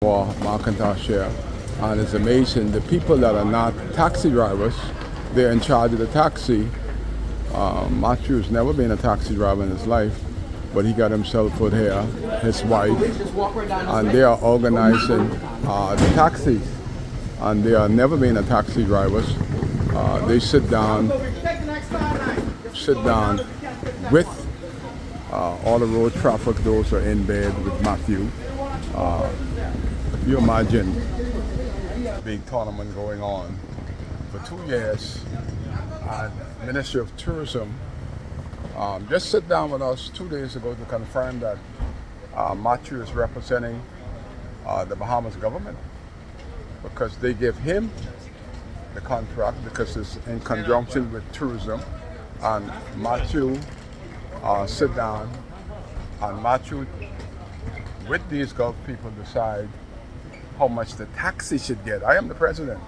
Or McIntosh here, and it's amazing the people that are not taxi drivers, they're in charge of the taxi. Matthew's never been a taxi driver in his life, but he got himself put here, his wife, and they are organizing the taxis, and they are never been a taxi drivers. They sit down with all the road traffic. Those are in bed with Matthew. You imagine big tournament going on for 2 years, and Ministry of Tourism just sit down with us 2 days ago to confirm that Matthew is representing the Bahamas government because they give him the contract because it's in conjunction with tourism, and Matthew sit down, and Matthew with these Gulf people decide how much the taxi should get. I am the president.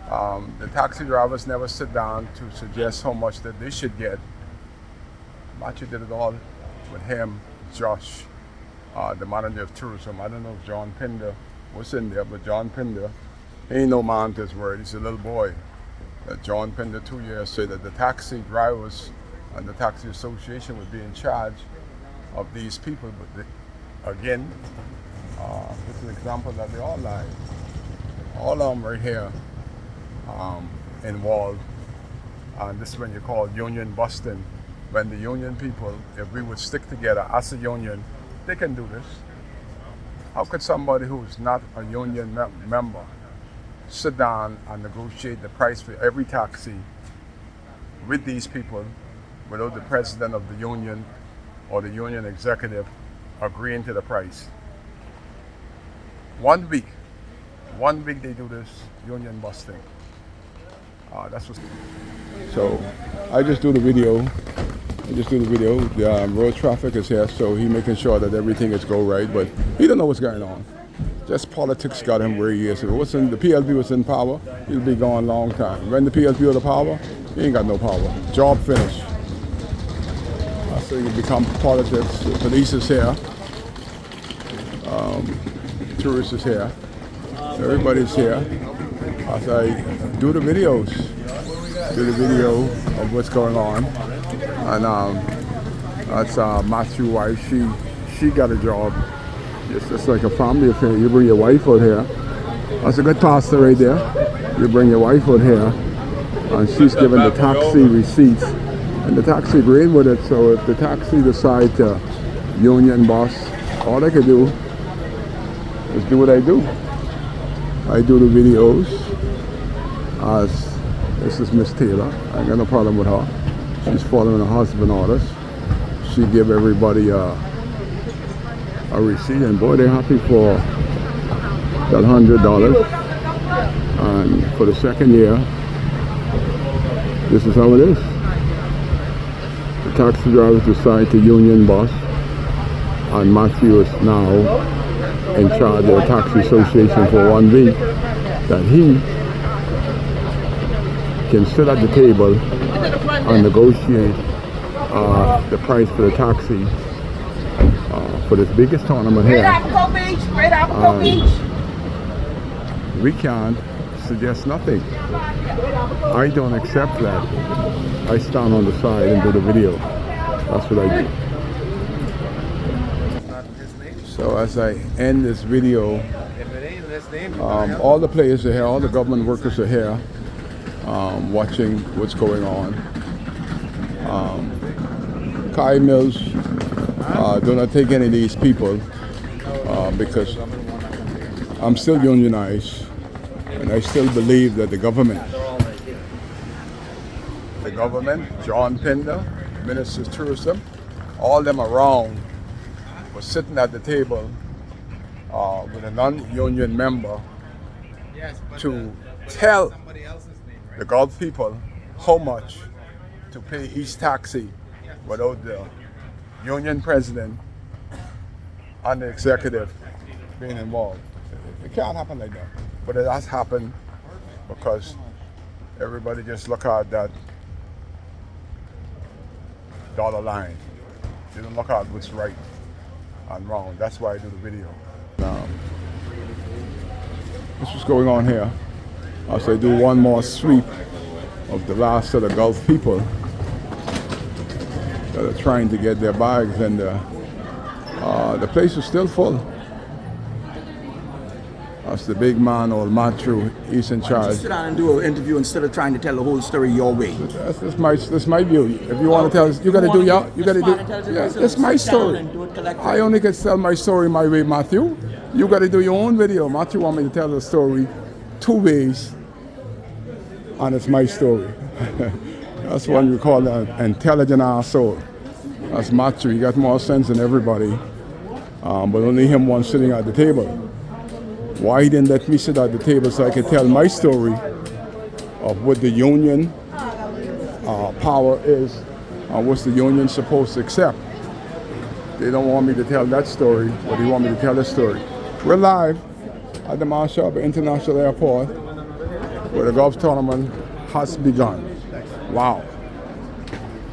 The taxi drivers never sit down to suggest how much that they should get. Matthew did it all with him, Josh, the manager of tourism. I don't know if John Pinder was in there, but John Pinder, he ain't no man to his word. He's a little boy. John Pinder 2 years said that the taxi drivers and the taxi association would be in charge of these people, but again, this is an example that they all lie. All of them right here involved, and this is when you call union busting. When the union people, if we would stick together as a union, they can do this. How could somebody who's not a union member sit down and negotiate the price for every taxi with these people without the president of the union or the union executive agreeing to the price? 1 week they do this union busting. That's what. So I just do the video. The road traffic is here, so he making sure that everything is go right, but he don't know what's going on. Just politics got him where he is. If it wasn't the PLP was in power, he'll be gone a long time. When the PLP was the power, he ain't got no power. Job finished. So you become politics. The police is here. Tourists is here. Everybody's here. As I do the video of what's going on. And that's Matthew's wife. She got a job. It's like a family affair. You bring your wife out here. That's a good pastor right there. You bring your wife out here, and she's giving the taxi receipts. And the taxi agreed with it, so if the taxi decide to union bus, all they can do is do what I do. I do the videos. This is Miss Taylor. I got no problem with her. She's following her husband's orders. She give everybody a receipt, and boy, they're happy for that $100. And for the second year, this is how it is. The taxi drivers decide to union bus, and Matthew is now in charge of the taxi association for 1 week, that he can sit at the table and negotiate the price for the taxi for this biggest tournament here. We can't suggest nothing. I don't accept that. I stand on the side and do the video. That's what I do. So as I end this video, all the players are here, all the government workers are here, watching what's going on. Kai Mills do not take any of these people because I'm still unionized, and I still believe that the government, John Pinder, Minister of Tourism, all them around was sitting at the table with a non-union member to tell the Gulf people how much to pay each taxi without the union president and the executive being involved. It can't happen like that. But it has happened because everybody just look at that dollar line. They don't look at what's right and wrong. That's why I do the video. That's what's going on here. As I do one more sweep of the last of the Gulf people that are trying to get their bags, and the place is still full. That's the big man, old Matthew. He's in charge. Sit down and do an interview instead of trying to tell the whole story your way. That's my view. If you want to tell us, you got to do It's my story. I only can tell my story my way, Matthew. You got to do your own video. Matthew want me to tell the story 2 ways, and it's my story. That's what you call an intelligent asshole. That's Matthew. He got more sense than everybody, but only him one sitting at the table. Why he didn't let me sit at the table so I could tell my story of what the union power is and what's the union supposed to accept. They don't want me to tell that story, but they want me to tell this story. We're live at the Marshall International Airport where the golf tournament has begun. Wow.